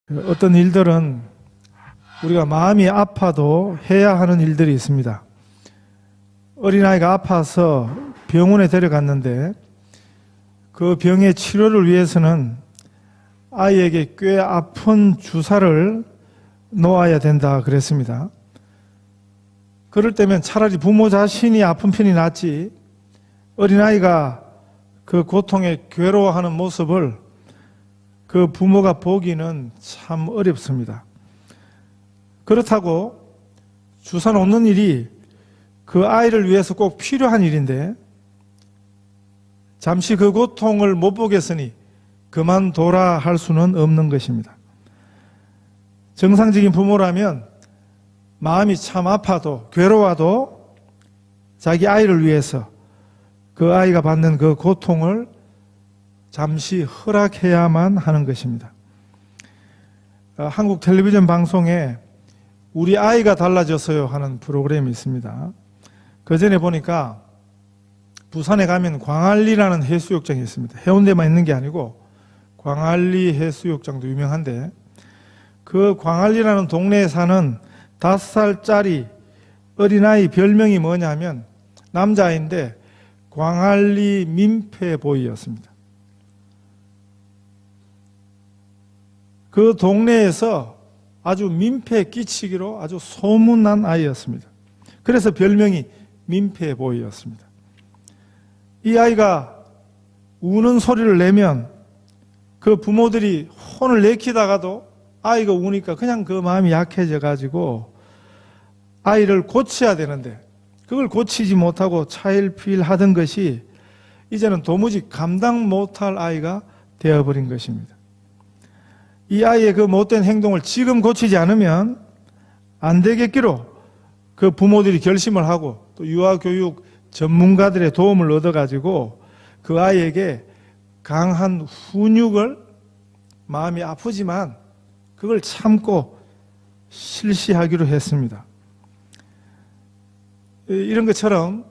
어떤 일들은 우리가 마음이 아파도 해야 하는 일들이 있습니다. 어린아이가 아파서 병원에 데려갔는데 그 병의 치료를 위해서는 아이에게 꽤 아픈 주사를 놓아야 된다 그랬습니다. 그럴 때면 차라리 부모 자신이 아픈 편이 낫지, 어린아이가 그 고통에 괴로워하는 모습을 그 부모가 보기는 참 어렵습니다. 그렇다고 주사 놓는 일이 그 아이를 위해서 꼭 필요한 일인데 잠시 그 고통을 못 보겠으니 그만둬라 할 수는 없는 것입니다. 정상적인 부모라면 마음이 참 아파도 괴로워도 자기 아이를 위해서 그 아이가 받는 그 고통을 잠시 허락해야만 하는 것입니다. 한국 텔레비전 방송에 우리 아이가 달라졌어요 하는 프로그램이 있습니다. 그 전에 보니까 부산에 가면 광안리라는 해수욕장이 있습니다. 해운대만 있는 게 아니고 광안리 해수욕장도 유명한데, 그 광안리라는 동네에 사는 5살짜리 어린아이 별명이 뭐냐면 남자아이인데 광안리 민폐보이였습니다. 그 동네에서 아주 민폐 끼치기로 아주 소문난 아이였습니다. 그래서 별명이 민폐보이였습니다. 이 아이가 우는 소리를 내면 그 부모들이 혼을 내키다가도 아이가 우니까 그냥 그 마음이 약해져 가지고 아이를 고쳐야 되는데 그걸 고치지 못하고 차일피일 하던 것이 이제는 도무지 감당 못할 아이가 되어버린 것입니다. 이 아이의 그 못된 행동을 지금 고치지 않으면 안 되겠기로 그 부모들이 결심을 하고 또 유아교육 전문가들의 도움을 얻어가지고 그 아이에게 강한 훈육을, 마음이 아프지만 그걸 참고 실시하기로 했습니다. 이런 것처럼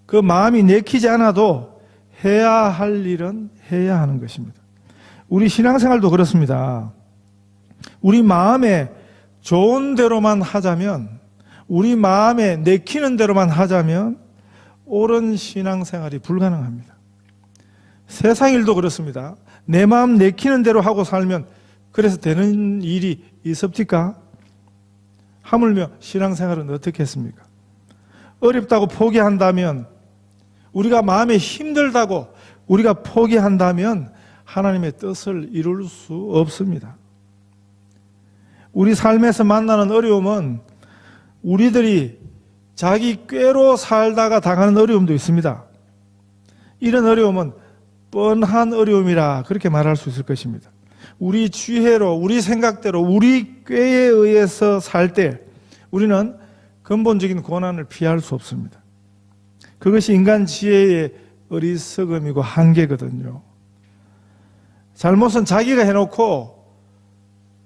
그 마음이 내키지 않아도 해야 할 일은 해야 하는 것입니다. 우리 신앙생활도 그렇습니다. 우리 마음에 좋은 대로만 하자면, 우리 마음에 내키는 대로만 하자면 옳은 신앙생활이 불가능합니다. 세상 일도 그렇습니다. 내 마음 내키는 대로 하고 살면 그래서 되는 일이 있습니까? 하물며 신앙생활은 어떻게 했습니까? 어렵다고 포기한다면, 우리가 마음에 힘들다고 우리가 포기한다면 하나님의 뜻을 이룰 수 없습니다. 우리 삶에서 만나는 어려움은 우리들이 자기 꾀로 살다가 당하는 어려움도 있습니다. 이런 어려움은 뻔한 어려움이라 그렇게 말할 수 있을 것입니다. 우리 지혜로, 우리 생각대로, 우리 꾀에 의해서 살 때 우리는 근본적인 고난을 피할 수 없습니다. 그것이 인간 지혜의 어리석음이고 한계거든요. 잘못은 자기가 해놓고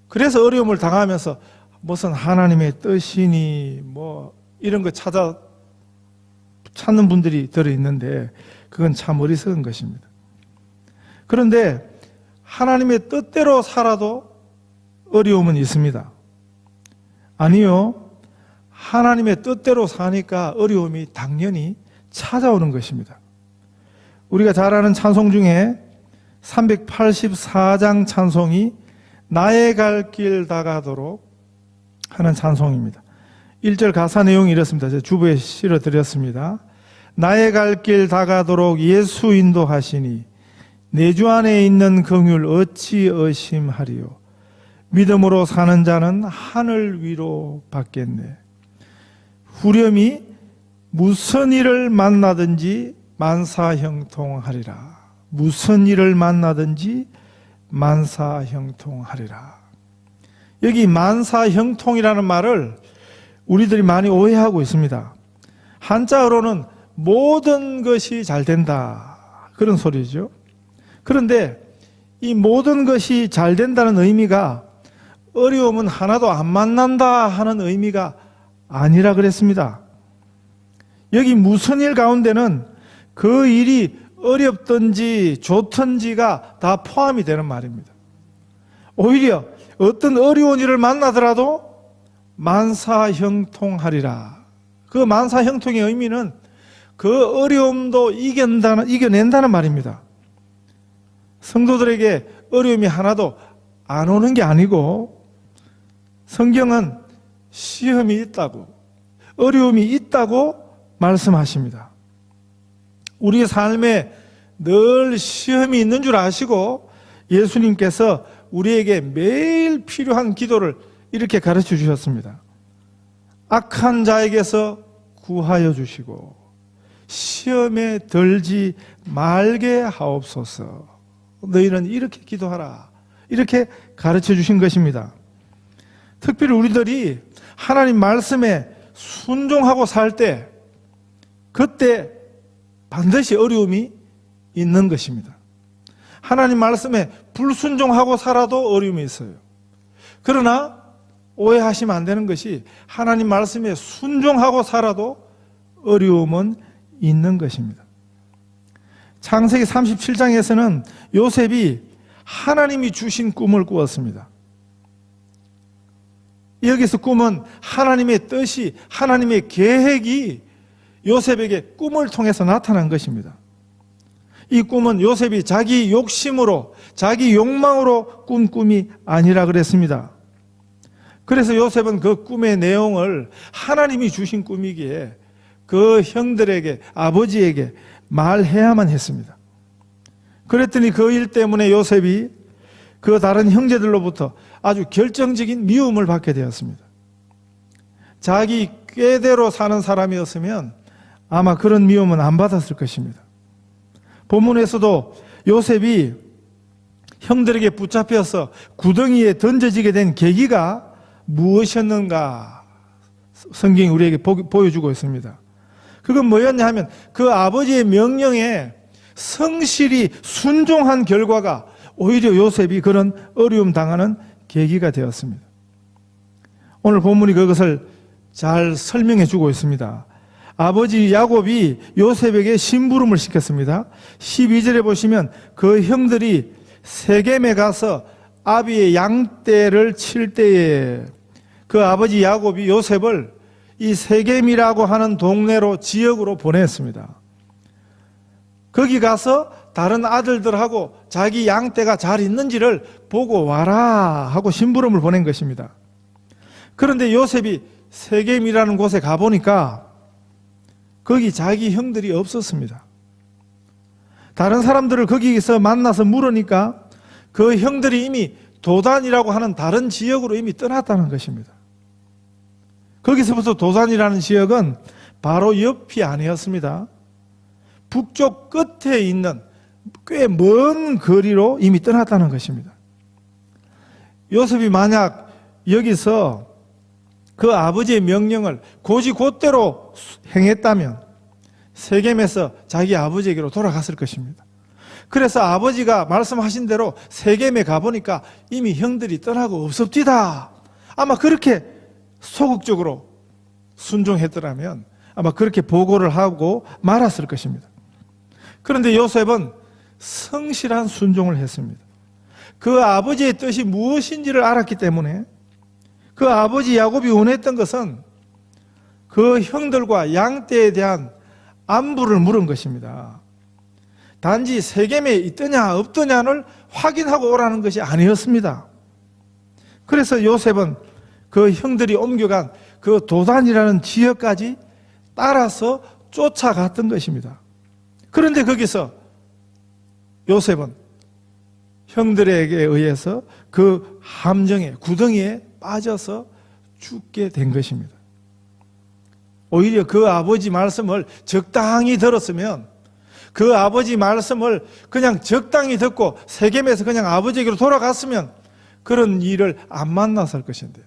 그래서 어려움을 당하면서 무슨 하나님의 뜻이니 뭐 이런 거 찾는 분들이 들어있는데 그건 참 어리석은 것입니다. 그런데 하나님의 뜻대로 살아도 어려움은 있습니다. 아니요, 하나님의 뜻대로 사니까 어려움이 당연히 찾아오는 것입니다. 우리가 잘 아는 찬송 중에 384장 찬송이 나의 갈 길 다가도록 하는 찬송입니다. 1절 가사 내용이 이렇습니다. 제가 주부에 실어드렸습니다. 나의 갈 길 다가도록 예수 인도하시니 내 주 안에 있는 긍휼 어찌 의심하리요. 믿음으로 사는 자는 하늘 위로 받겠네. 후렴이 무슨 일을 만나든지 만사형통하리라. 무슨 일을 만나든지 만사형통하리라. 여기 만사형통이라는 말을 우리들이 많이 오해하고 있습니다. 한자어로는 모든 것이 잘 된다, 그런 소리죠. 그런데 이 모든 것이 잘 된다는 의미가 어려움은 하나도 안 만난다 하는 의미가 아니라 그랬습니다. 여기 무슨 일 가운데는 그 일이 어렵든지 좋든지가 다 포함이 되는 말입니다. 오히려 어떤 어려운 일을 만나더라도 만사형통하리라. 그 만사형통의 의미는 그 어려움도 이겨낸다는 말입니다. 성도들에게 어려움이 하나도 안 오는 게 아니고, 성경은 시험이 있다고, 어려움이 있다고 말씀하십니다. 우리의 삶에 늘 시험이 있는 줄 아시고 예수님께서 우리에게 매일 필요한 기도를 이렇게 가르쳐 주셨습니다. 악한 자에게서 구하여 주시고 시험에 들지 말게 하옵소서. 너희는 이렇게 기도하라. 이렇게 가르쳐 주신 것입니다. 특별히 우리들이 하나님 말씀에 순종하고 살 때, 그때 반드시 어려움이 있는 것입니다. 하나님 말씀에 불순종하고 살아도 어려움이 있어요. 그러나 오해하시면 안 되는 것이, 하나님 말씀에 순종하고 살아도 어려움은 있는 것입니다. 창세기 37장에서는 요셉이 하나님이 주신 꿈을 꾸었습니다. 여기서 꿈은 하나님의 뜻이, 하나님의 계획이 요셉에게 꿈을 통해서 나타난 것입니다. 이 꿈은 요셉이 자기 욕심으로, 자기 욕망으로 꾼 꿈이 아니라 그랬습니다. 그래서 요셉은 그 꿈의 내용을 하나님이 주신 꿈이기에 그 형들에게, 아버지에게 말해야만 했습니다. 그랬더니 그 일 때문에 요셉이 그 다른 형제들로부터 아주 결정적인 미움을 받게 되었습니다. 자기 꾀대로 사는 사람이었으면 아마 그런 미움은 안 받았을 것입니다. 본문에서도 요셉이 형들에게 붙잡혀서 구덩이에 던져지게 된 계기가 무엇이었는가 성경이 우리에게 보여주고 있습니다. 그건 뭐였냐 하면 그 아버지의 명령에 성실히 순종한 결과가 오히려 요셉이 그런 어려움 당하는 계기가 되었습니다. 오늘 본문이 그것을 잘 설명해 주고 있습니다. 아버지 야곱이 요셉에게 심부름을 시켰습니다. 12절에 보시면 그 형들이 세겜에 가서 아비의 양떼를 칠 때에 그 아버지 야곱이 요셉을 이 세겜이라고 하는 동네로, 지역으로 보냈습니다. 거기 가서 다른 아들들하고 자기 양떼가 잘 있는지를 보고 와라 하고 심부름을 보낸 것입니다. 그런데 요셉이 세겜이라는 곳에 가보니까 거기 자기 형들이 없었습니다. 다른 사람들을 거기서 만나서 물으니까 그 형들이 이미 도단이라고 하는 다른 지역으로 이미 떠났다는 것입니다. 거기서부터 도단이라는 지역은 바로 옆이 아니었습니다. 북쪽 끝에 있는 꽤 먼 거리로 이미 떠났다는 것입니다. 요셉이 만약 여기서 그 아버지의 명령을 곧이곧대로 행했다면 세겜에서 자기 아버지에게로 돌아갔을 것입니다. 그래서 아버지가 말씀하신 대로 세겜에 가보니까 이미 형들이 떠나고 없었디다. 아마 그렇게 소극적으로 순종했더라면 아마 그렇게 보고를 하고 말았을 것입니다. 그런데 요셉은 성실한 순종을 했습니다. 그 아버지의 뜻이 무엇인지를 알았기 때문에 그 아버지 야곱이 원했던 것은 그 형들과 양떼에 대한 안부를 물은 것입니다. 단지 세겜에 있더냐 없더냐를 확인하고 오라는 것이 아니었습니다. 그래서 요셉은 그 형들이 옮겨간 그 도단이라는 지역까지 따라서 쫓아갔던 것입니다. 그런데 거기서 요셉은 형들에게 의해서 그 함정에, 구덩이에 빠져서 죽게 된 것입니다. 오히려 그 아버지 말씀을 적당히 들었으면, 그 아버지 말씀을 그냥 적당히 듣고 세겜에서 그냥 아버지에게로 돌아갔으면 그런 일을 안 만났을 것인데,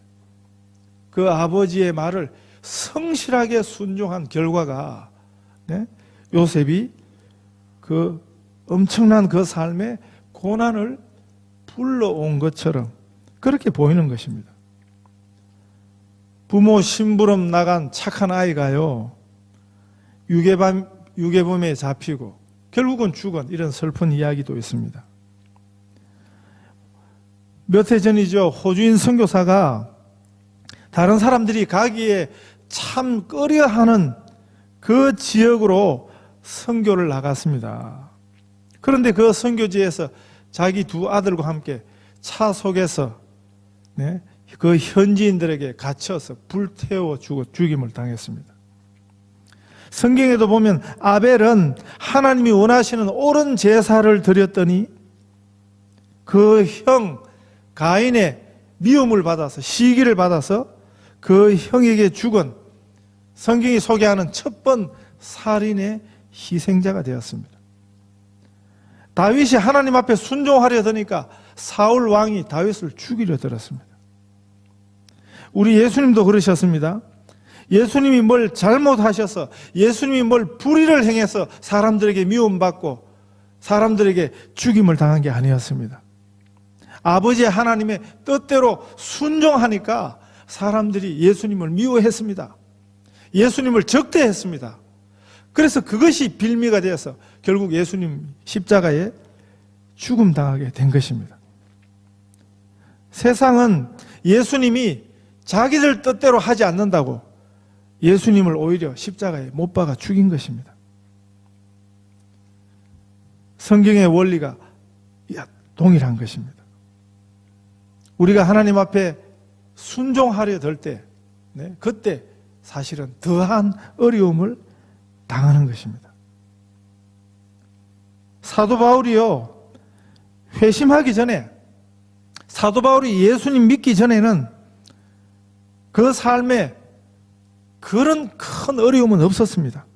그 아버지의 말을 성실하게 순종한 결과가 요셉이 그 엄청난 그 삶에 고난을 불러온 것처럼 그렇게 보이는 것입니다. 부모 심부름 나간 착한 아이가요, 유괴범에 잡히고 결국은 죽은 이런 슬픈 이야기도 있습니다. 몇 해 전이죠. 호주인 선교사가 다른 사람들이 가기에 참 꺼려하는 그 지역으로 선교를 나갔습니다. 그런데 그 선교지에서 자기 두 아들과 함께 차 속에서 그 현지인들에게 갇혀서 불태워 죽임을 당했습니다. 성경에도 보면 아벨은 하나님이 원하시는 옳은 제사를 드렸더니 그 형 가인의 미움을 받아서 시기를 받아서 그 형에게 죽은 성경이 소개하는 첫 번 살인의 희생자가 되었습니다. 다윗이 하나님 앞에 순종하려 드니까 사울 왕이 다윗을 죽이려 들었습니다. 우리 예수님도 그러셨습니다. 예수님이 뭘 잘못하셔서 예수님이 뭘 불의를 행해서 사람들에게 미움받고 사람들에게 죽임을 당한 게 아니었습니다. 아버지 하나님의 뜻대로 순종하니까 사람들이 예수님을 미워했습니다. 예수님을 적대했습니다. 그래서 그것이 빌미가 되어서 결국 예수님 십자가에 죽음당하게 된 것입니다. 세상은 예수님이 자기들 뜻대로 하지 않는다고 예수님을 오히려 십자가에 못 박아 죽인 것입니다. 성경의 원리가 동일한 것입니다. 우리가 하나님 앞에 순종하려 들 때, 그때 사실은 더한 어려움을 당하는 것입니다. 사도 바울이요, 회심하기 전에, 사도 바울이 예수님 믿기 전에는 그 삶에 그런 큰 어려움은 없었습니다.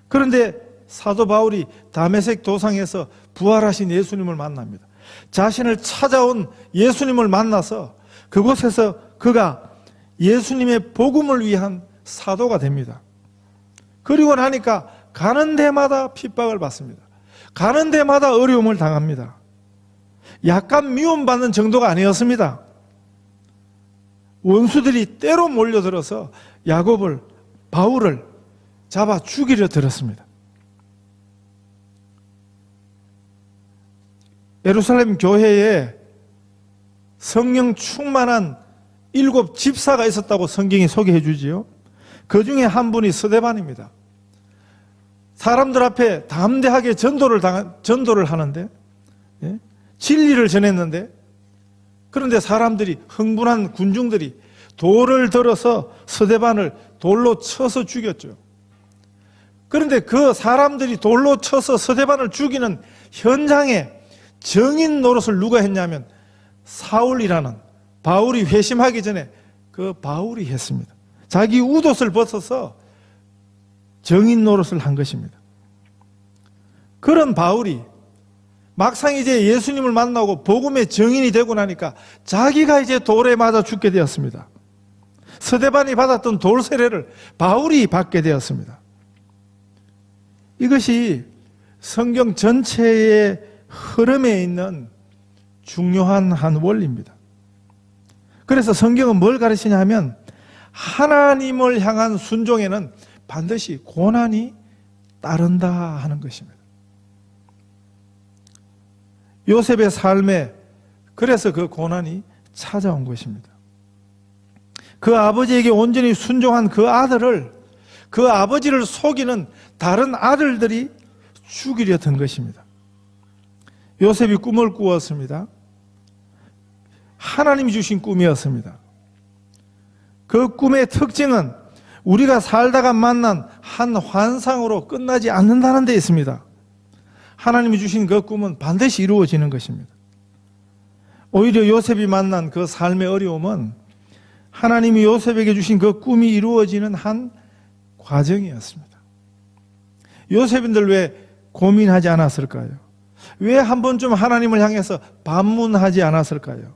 그런데 사도 바울이 다메섹 도상에서 부활하신 예수님을 만납니다. 자신을 찾아온 예수님을 만나서 그곳에서 그가 예수님의 복음을 위한 사도가 됩니다. 그리고 나니까 가는 데마다 핍박을 받습니다. 가는 데마다 어려움을 당합니다. 약간 미움받는 정도가 아니었습니다. 원수들이 때로 몰려들어서 야곱을, 바울을 잡아 죽이려 들었습니다. 예루살렘 교회에 성령 충만한 7 집사가 있었다고 성경이 소개해 주지요. 그 중에 한 분이 스데반입니다. 사람들 앞에 담대하게 전도를 하는데, 진리를 전했는데, 그런데 사람들이, 흥분한 군중들이 돌을 들어서 스데반을 돌로 쳐서 죽였죠. 그런데 그 사람들이 돌로 쳐서 스데반을 죽이는 현장에 정인 노릇을 누가 했냐면 사울이라는, 바울이 회심하기 전에 그 바울이 했습니다. 자기 웃옷을 벗어서 정인 노릇을 한 것입니다. 그런 바울이 막상 이제 예수님을 만나고 복음의 정인이 되고 나니까 자기가 이제 돌에 맞아 죽게 되었습니다. 스데반이 받았던 돌 세례를 바울이 받게 되었습니다. 이것이 성경 전체의 흐름에 있는 중요한 한 원리입니다. 그래서 성경은 뭘 가르치냐 하면 하나님을 향한 순종에는 반드시 고난이 따른다 하는 것입니다. 요셉의 삶에 그래서 그 고난이 찾아온 것입니다. 그 아버지에게 온전히 순종한 그 아들을, 그 아버지를 속이는 다른 아들들이 죽이려 든 것입니다. 요셉이 꿈을 꾸었습니다. 하나님이 주신 꿈이었습니다. 그 꿈의 특징은 우리가 살다가 만난 한 환상으로 끝나지 않는다는 데 있습니다. 하나님이 주신 그 꿈은 반드시 이루어지는 것입니다. 오히려 요셉이 만난 그 삶의 어려움은 하나님이 요셉에게 주신 그 꿈이 이루어지는 한 과정이었습니다. 요셉인들 왜 고민하지 않았을까요? 왜 한 번쯤 하나님을 향해서 반문하지 않았을까요?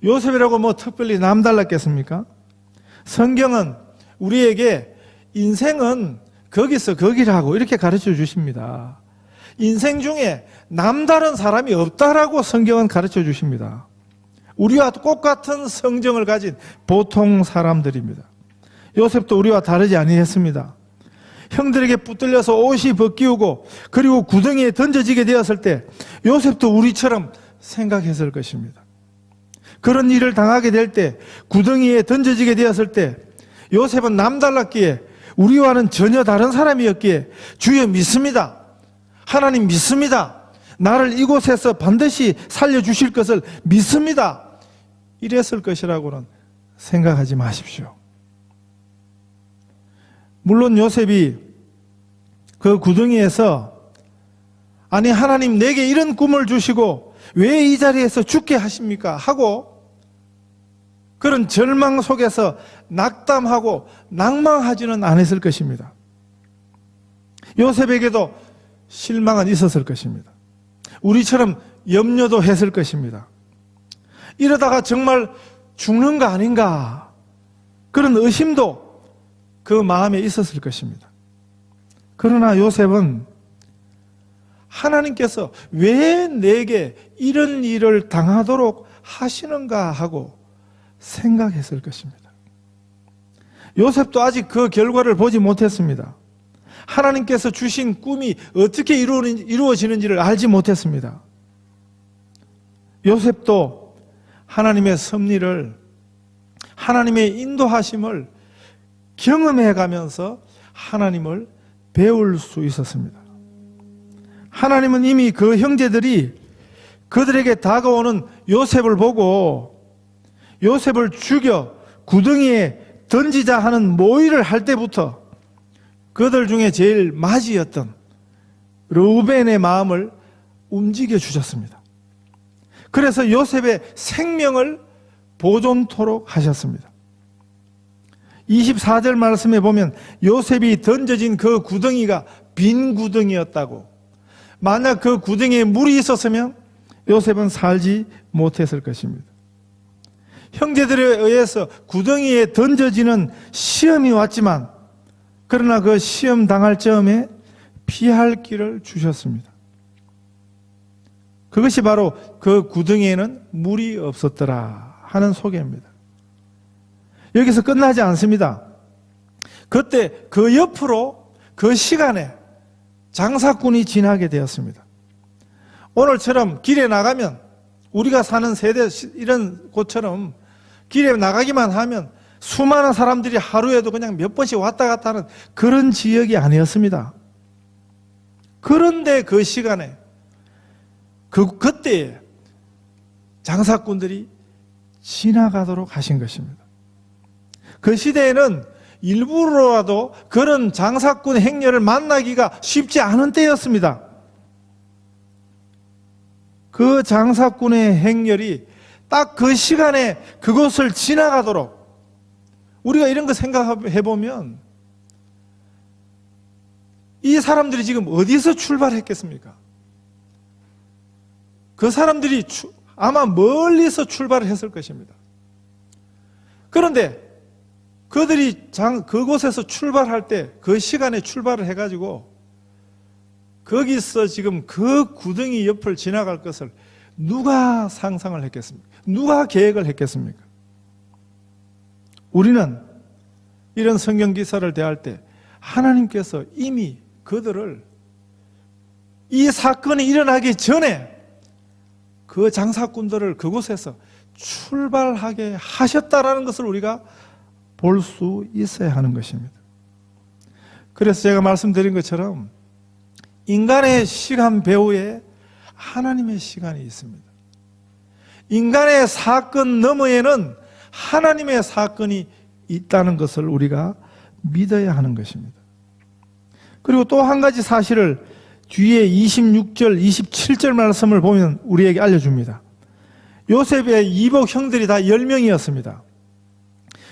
요셉이라고 뭐 특별히 남달랐겠습니까? 성경은 우리에게 인생은 거기서 거기라고 이렇게 가르쳐 주십니다. 인생 중에 남다른 사람이 없다라고 성경은 가르쳐 주십니다. 우리와 똑같은 성정을 가진 보통 사람들입니다. 요셉도 우리와 다르지 아니했습니다. 형들에게 붙들려서 옷이 벗기우고 그리고 구덩이에 던져지게 되었을 때 요셉도 우리처럼 생각했을 것입니다. 그런 일을 당하게 될 때, 구덩이에 던져지게 되었을 때 요셉은 남달랐기에, 우리와는 전혀 다른 사람이었기에 주여 믿습니다, 하나님 믿습니다, 나를 이곳에서 반드시 살려주실 것을 믿습니다, 이랬을 것이라고는 생각하지 마십시오. 물론 요셉이 그 구덩이에서 아니 하나님 내게 이런 꿈을 주시고 왜 이 자리에서 죽게 하십니까? 하고 그런 절망 속에서 낙담하고 낭망하지는 않았을 것입니다. 요셉에게도 실망은 있었을 것입니다. 우리처럼 염려도 했을 것입니다. 이러다가 정말 죽는 거 아닌가, 그런 의심도 그 마음에 있었을 것입니다. 그러나 요셉은 하나님께서 왜 내게 이런 일을 당하도록 하시는가 하고 생각했을 것입니다. 요셉도 아직 그 결과를 보지 못했습니다. 하나님께서 주신 꿈이 어떻게 이루어지는지를 알지 못했습니다. 요셉도 하나님의 섭리를, 하나님의 인도하심을 경험해 가면서 하나님을 배울 수 있었습니다. 하나님은 이미 그 형제들이 그들에게 다가오는 요셉을 보고 요셉을 죽여 구덩이에 던지자 하는 모의를 할 때부터 그들 중에 제일 맞이였던 르우벤의 마음을 움직여 주셨습니다. 그래서 요셉의 생명을 보존토록 하셨습니다. 24절 말씀에 보면 요셉이 던져진 그 구덩이가 빈 구덩이였다고, 만약 그 구덩이에 물이 있었으면 요셉은 살지 못했을 것입니다. 형제들에 의해서 구덩이에 던져지는 시험이 왔지만 그러나 그 시험 당할 즈음에 피할 길을 주셨습니다. 그것이 바로 그 구덩이에는 물이 없었더라 하는 소개입니다. 여기서 끝나지 않습니다. 그때 그 옆으로 그 시간에 장사꾼이 지나게 되었습니다. 오늘처럼 길에 나가면, 우리가 사는 세대 이런 곳처럼 길에 나가기만 하면 수많은 사람들이 하루에도 그냥 몇 번씩 왔다 갔다 하는 그런 지역이 아니었습니다. 그런데 그 시간에 그때에 장사꾼들이 지나가도록 하신 것입니다. 그 시대에는 일부러라도 그런 장사꾼 행렬을 만나기가 쉽지 않은 때였습니다. 그 장사꾼의 행렬이 딱 그 시간에 그곳을 지나가도록, 우리가 이런 거 생각해 보면 이 사람들이 지금 어디서 출발했겠습니까? 그 사람들이 아마 멀리서 출발을 했을 것입니다. 그런데 그들이 그곳에서 출발할 때 그 시간에 출발을 해가지고 거기서 지금 그 구덩이 옆을 지나갈 것을 누가 상상을 했겠습니까? 누가 계획을 했겠습니까? 우리는 이런 성경 기사를 대할 때 하나님께서 이미 그들을 이 사건이 일어나기 전에 그 장사꾼들을 그곳에서 출발하게 하셨다라는 것을 우리가 볼 수 있어야 하는 것입니다. 그래서 제가 말씀드린 것처럼 인간의 시간 배후에 하나님의 시간이 있습니다. 인간의 사건 너머에는 하나님의 사건이 있다는 것을 우리가 믿어야 하는 것입니다. 그리고 또 한 가지 사실을 뒤에 26절, 27절 말씀을 보면 우리에게 알려줍니다. 요셉의 이복 형들이 다 10명이었습니다.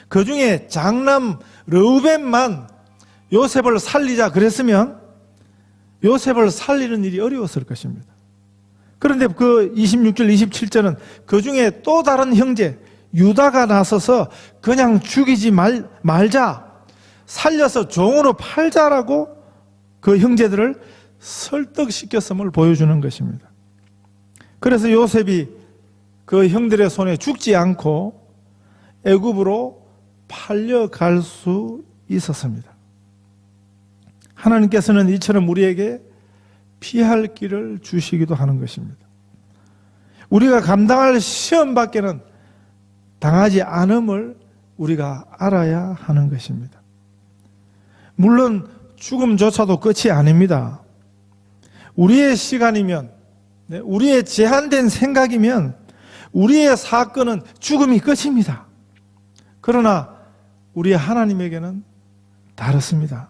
그 중에 장남 르우벤만 요셉을 살리자 그랬으면 요셉을 살리는 일이 어려웠을 것입니다. 그런데 그 26절, 27절은 그 중에 또 다른 형제 유다가 나서서 그냥 죽이지 말자, 살려서 종으로 팔자라고 그 형제들을 설득시켰음을 보여주는 것입니다. 그래서 요셉이 그 형들의 손에 죽지 않고 애굽으로 팔려갈 수 있었습니다. 하나님께서는 이처럼 우리에게 피할 길을 주시기도 하는 것입니다. 우리가 감당할 시험 밖에는 당하지 않음을 우리가 알아야 하는 것입니다. 물론 죽음조차도 끝이 아닙니다. 우리의 시간이면, 우리의 제한된 생각이면 우리의 사건은 죽음이 끝입니다. 그러나 우리 하나님에게는 다릅니다.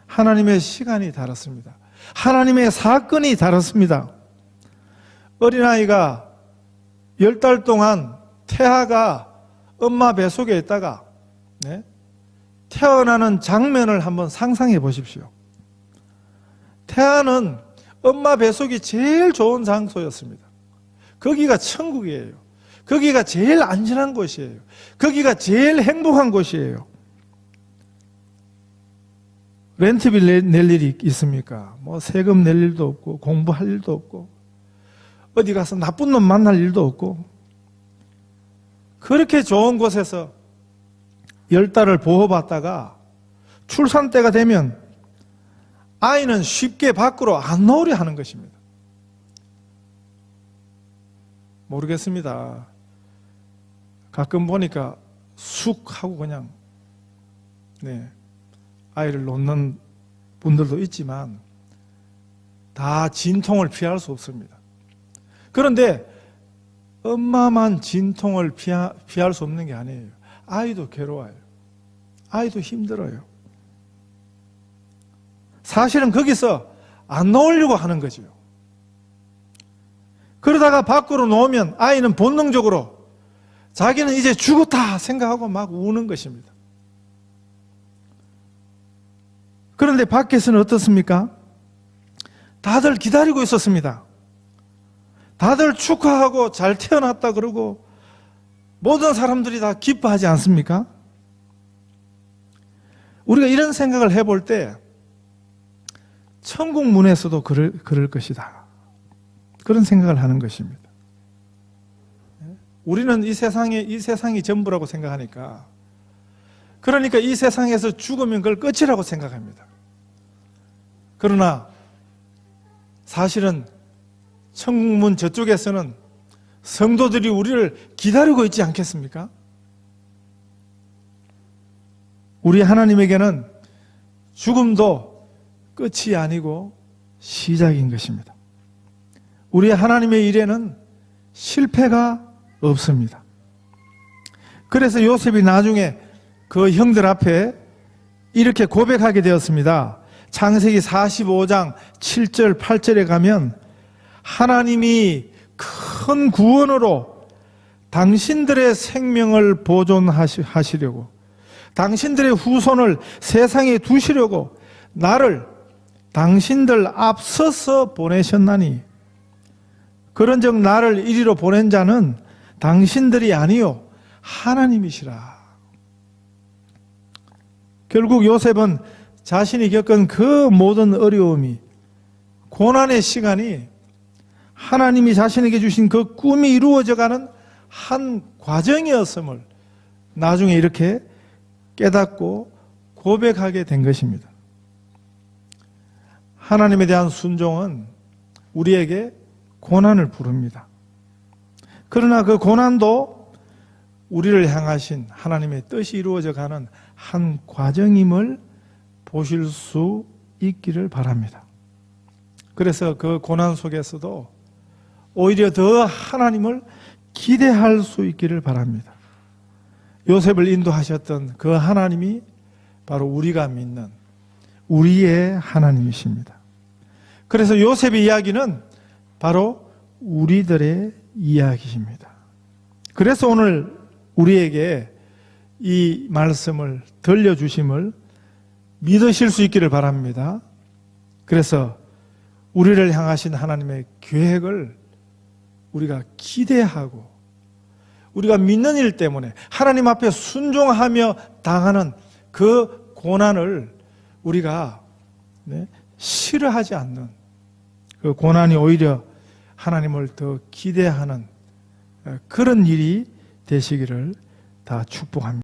하나님의 시간이 다릅니다. 하나님의 사건이 다릅니다. 어린아이가 10달 동안 태아가 엄마 뱃속에 있다가 태어나는 장면을 한번 상상해 보십시오. 태아는 엄마 뱃속이 제일 좋은 장소였습니다. 거기가 천국이에요. 거기가 제일 안전한 곳이에요. 거기가 제일 행복한 곳이에요. 렌트비 낼 일이 있습니까? 뭐 세금 낼 일도 없고 공부할 일도 없고 어디 가서 나쁜 놈 만날 일도 없고 그렇게 좋은 곳에서 10달을 보호받다가 출산 때가 되면 아이는 쉽게 밖으로 안 나오려 하는 것입니다. 모르겠습니다. 가끔 보니까 쑥 하고 그냥 아이를 놓는 분들도 있지만 다 진통을 피할 수 없습니다. 그런데 엄마만 진통을 피할 수 없는 게 아니에요. 아이도 괴로워요. 아이도 힘들어요. 사실은 거기서 안 나오려고 하는 거죠. 그러다가 밖으로 나오면 아이는 본능적으로 자기는 이제 죽었다 생각하고 막 우는 것입니다. 그런데 밖에서는 어떻습니까? 다들 기다리고 있었습니다. 다들 축하하고 잘 태어났다 그러고 모든 사람들이 다 기뻐하지 않습니까? 우리가 이런 생각을 해볼 때 천국 문에서도 그럴 것이다. 그런 생각을 하는 것입니다. 우리는 이 세상이 전부라고 생각하니까 그러니까 이 세상에서 죽으면 그걸 끝이라고 생각합니다. 그러나 사실은 천국문 저쪽에서는 성도들이 우리를 기다리고 있지 않겠습니까? 우리 하나님에게는 죽음도 끝이 아니고 시작인 것입니다. 우리 하나님의 일에는 실패가 없습니다. 그래서 요셉이 나중에 그 형들 앞에 이렇게 고백하게 되었습니다. 창세기 45장 7절 8절에 가면 하나님이 큰 구원으로 당신들의 생명을 보존하시려고 당신들의 후손을 세상에 두시려고 나를 당신들 앞서서 보내셨나니 그런즉 나를 이리로 보낸 자는 당신들이 아니요 하나님이시라. 결국 요셉은 자신이 겪은 그 모든 어려움이 고난의 시간이 하나님이 자신에게 주신 그 꿈이 이루어져가는 한 과정이었음을 나중에 이렇게 깨닫고 고백하게 된 것입니다. 하나님에 대한 순종은 우리에게 고난을 부릅니다. 그러나 그 고난도 우리를 향하신 하나님의 뜻이 이루어져가는 한 과정임을 보실 수 있기를 바랍니다. 그래서 그 고난 속에서도 오히려 더 하나님을 기대할 수 있기를 바랍니다. 요셉을 인도하셨던 그 하나님이 바로 우리가 믿는 우리의 하나님이십니다. 그래서 요셉의 이야기는 바로 우리들의 이야기입니다. 그래서 오늘 우리에게 이 말씀을 들려주심을 믿으실 수 있기를 바랍니다. 그래서 우리를 향하신 하나님의 계획을 우리가 기대하고 우리가 믿는 일 때문에 하나님 앞에 순종하며 당하는 그 고난을 우리가 싫어하지 않는 그 고난이 오히려 하나님을 더 기대하는 그런 일이 되시기를 다 축복합니다.